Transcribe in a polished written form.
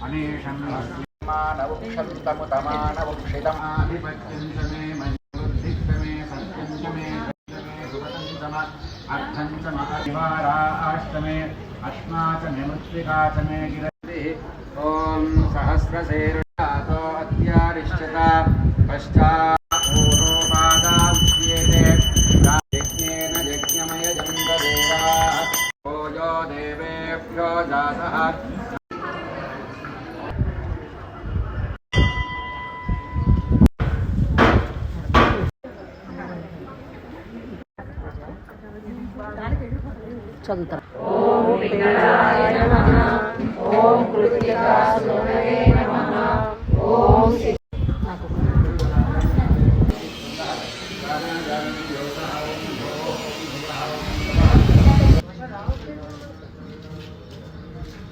अनेशं मानवक्षन्तमुतमानवक्षितमाधिपत्यं च मे मयोद्धिक्त मे सत्यं च मे सुगतं च म अर्थं च महनिवाराश्च मे अस्मा च निमृत्तिका च मे गिरतिः ॐ सहस्रशेर्षातो अत्यारिष्यता पश्चात् ऊरोपादा उच्येते यज्ञेन यज्ञमयजं देवाः भोजो देवेभ्यो जातः చదువుతారు.